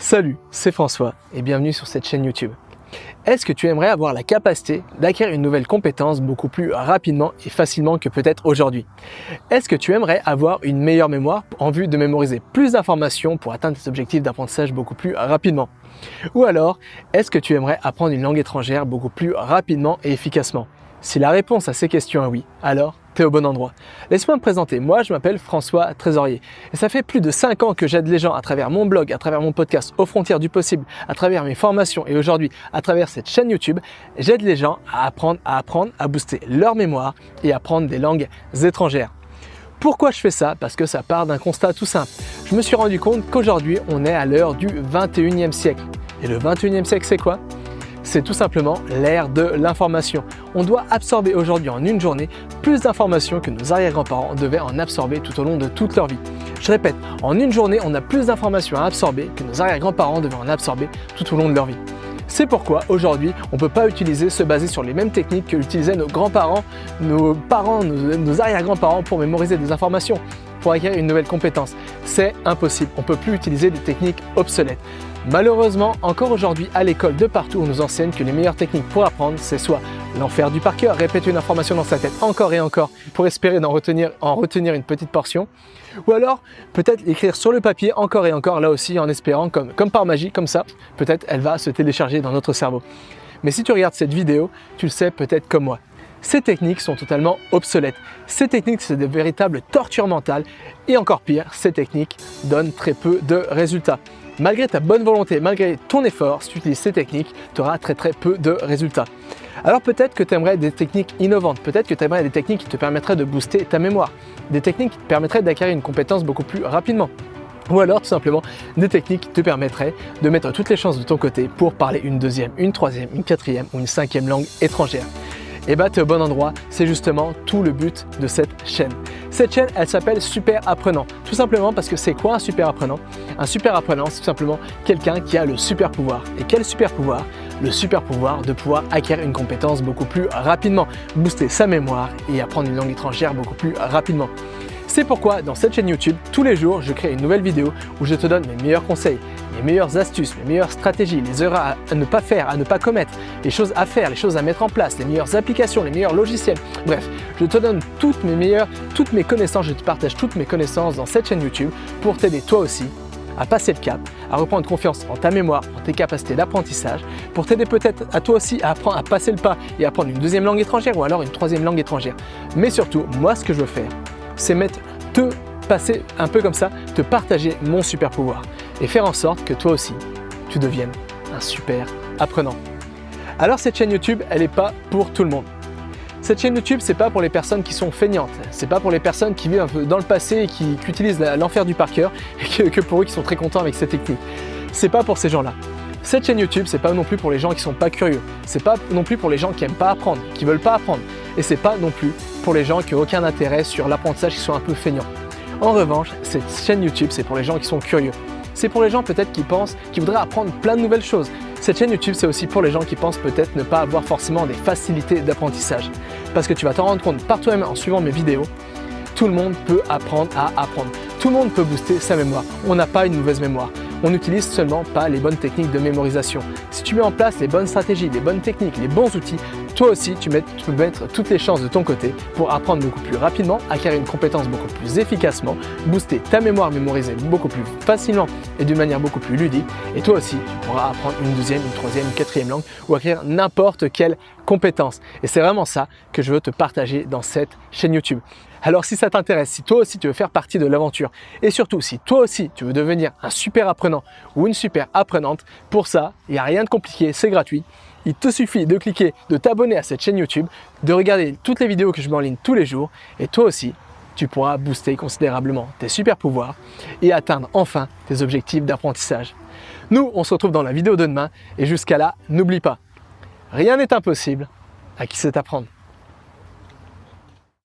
Salut, c'est François et bienvenue sur cette chaîne YouTube. Est-ce que tu aimerais avoir la capacité d'acquérir une nouvelle compétence beaucoup plus rapidement et facilement que peut-être aujourd'hui? Est-ce que tu aimerais avoir une meilleure mémoire en vue de mémoriser plus d'informations pour atteindre tes objectifs d'apprentissage beaucoup plus rapidement? Ou alors, est-ce que tu aimerais apprendre une langue étrangère beaucoup plus rapidement et efficacement? Si la réponse à ces questions est oui, alors tu es au bon endroit. Laisse-moi me présenter, moi je m'appelle François Trésorier et ça fait plus de 5 ans que j'aide les gens à travers mon blog, à travers mon podcast Aux Frontières du Possible, à travers mes formations et aujourd'hui à travers cette chaîne YouTube, j'aide les gens à apprendre, à booster leur mémoire et à apprendre des langues étrangères. Pourquoi je fais ça? Parce que ça part d'un constat tout simple. Je me suis rendu compte qu'aujourd'hui on est à l'heure du 21e siècle. Et le 21e siècle c'est quoi? C'est tout simplement l'ère de l'information. On doit absorber aujourd'hui en une journée plus d'informations que nos arrière-grands-parents devaient en absorber tout au long de toute leur vie. Je répète, en une journée, on a plus d'informations à absorber que nos arrière-grands-parents devaient en absorber tout au long de leur vie. C'est pourquoi aujourd'hui, on ne peut pas se baser sur les mêmes techniques que utilisaient nos grands-parents, nos parents, nos arrière-grands-parents pour mémoriser des informations, pour acquérir une nouvelle compétence. C'est impossible, on ne peut plus utiliser des techniques obsolètes. Malheureusement, encore aujourd'hui à l'école de partout, on nous enseigne que les meilleures techniques pour apprendre, c'est soit l'enfer du par cœur, répéter une information dans sa tête encore et encore pour espérer en retenir une petite portion, ou alors peut-être l'écrire sur le papier encore et encore, là aussi en espérant comme par magie, comme ça, peut-être elle va se télécharger dans notre cerveau. Mais si tu regardes cette vidéo, tu le sais peut-être comme moi. Ces techniques sont totalement obsolètes. Ces techniques, c'est de véritables tortures mentales et encore pire, ces techniques donnent très peu de résultats. Malgré ta bonne volonté, malgré ton effort, si tu utilises ces techniques, tu auras très peu de résultats. Alors peut-être que tu aimerais des techniques innovantes, peut-être que tu aimerais des techniques qui te permettraient de booster ta mémoire, des techniques qui te permettraient d'acquérir une compétence beaucoup plus rapidement. Ou alors tout simplement des techniques qui te permettraient de mettre toutes les chances de ton côté pour parler une deuxième, une troisième, une quatrième ou une cinquième langue étrangère. Et bah tu es au bon endroit, c'est justement tout le but de cette chaîne. Cette chaîne, elle s'appelle Super Apprenant, tout simplement parce que c'est quoi un super apprenant? Un super apprenant, c'est tout simplement quelqu'un qui a le super pouvoir. Et quel super pouvoir? Le super pouvoir de pouvoir acquérir une compétence beaucoup plus rapidement, booster sa mémoire et apprendre une langue étrangère beaucoup plus rapidement. C'est pourquoi dans cette chaîne YouTube, tous les jours, je crée une nouvelle vidéo où je te donne mes meilleurs conseils, mes meilleures astuces, mes meilleures stratégies, les erreurs à ne pas faire, à ne pas commettre, les choses à faire, les choses à mettre en place, les meilleures applications, les meilleurs logiciels. Bref, je te donne toutes mes connaissances, je te partage toutes mes connaissances dans cette chaîne YouTube pour t'aider toi aussi à passer le cap, à reprendre confiance en ta mémoire, en tes capacités d'apprentissage, pour t'aider peut-être à toi aussi à apprendre à passer le pas et apprendre une deuxième langue étrangère ou alors une troisième langue étrangère. Mais surtout, moi ce que je veux faire, c'est te passer un peu comme ça, te partager mon super pouvoir et faire en sorte que toi aussi, tu deviennes un super apprenant. Alors cette chaîne YouTube, elle n'est pas pour tout le monde. Cette chaîne YouTube, c'est pas pour les personnes qui sont feignantes, c'est pas pour les personnes qui vivent un peu dans le passé et qui utilisent l'enfer du par cœur et que pour eux qui sont très contents avec cette technique. C'est pas pour ces gens-là. Cette chaîne YouTube, c'est pas non plus pour les gens qui sont pas curieux, c'est pas non plus pour les gens qui aiment pas apprendre, qui veulent pas apprendre, et c'est pas non plus pour les gens qui n'ont aucun intérêt sur l'apprentissage, qui sont un peu feignants. En revanche, cette chaîne YouTube, c'est pour les gens qui sont curieux. C'est pour les gens peut-être qui voudraient apprendre plein de nouvelles choses. Cette chaîne YouTube, c'est aussi pour les gens qui pensent peut-être ne pas avoir forcément des facilités d'apprentissage. Parce que tu vas t'en rendre compte par toi-même en suivant mes vidéos, tout le monde peut apprendre à apprendre. Tout le monde peut booster sa mémoire. On n'a pas une mauvaise mémoire. On n'utilise seulement pas les bonnes techniques de mémorisation. Si tu mets en place les bonnes stratégies, les bonnes techniques, les bons outils, toi aussi tu peux mettre toutes les chances de ton côté pour apprendre beaucoup plus rapidement, acquérir une compétence beaucoup plus efficacement, booster ta mémoire, mémoriser beaucoup plus facilement et d'une manière beaucoup plus ludique. Et toi aussi, tu pourras apprendre une deuxième, une troisième, une quatrième langue ou acquérir n'importe quelle compétence. Et c'est vraiment ça que je veux te partager dans cette chaîne YouTube. Alors si ça t'intéresse, si toi aussi tu veux faire partie de l'aventure et surtout si toi aussi tu veux devenir un super apprenant ou une super apprenante, pour ça, il n'y a rien de compliqué, c'est gratuit. Il te suffit de cliquer, de t'abonner à cette chaîne YouTube, de regarder toutes les vidéos que je mets en ligne tous les jours et toi aussi, tu pourras booster considérablement tes super pouvoirs et atteindre enfin tes objectifs d'apprentissage. Nous, on se retrouve dans la vidéo de demain et jusqu'à là, n'oublie pas, rien n'est impossible à qui sait apprendre.